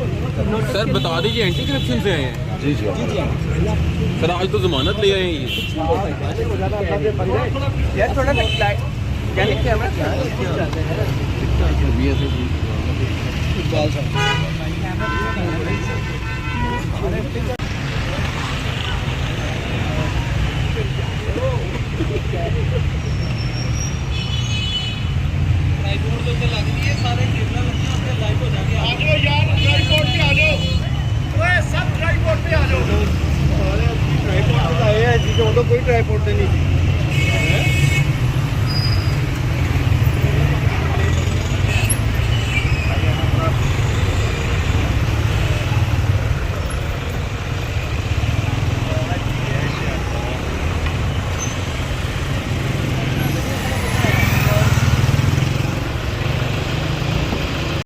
Sir बता दीजिए anti corruption से आए हैं। जी जी जी जी सर आज तो जमानत ले आए हैं ये। यार थोड़ा सा क्या लिखा है इकबाल साहब। ट्राइपॉड तो लग रही है, सारे कैमरा लग गया, उसके लाइव हो जाएंगे। आ जाओ यार, ट्राइपॉड पे आ जाओ, ओए सब ट्राइपॉड पे आ जाओ। सारे ट्राइपॉड पे आए हैं जी, तो कोई ट्राइपॉड नहीं।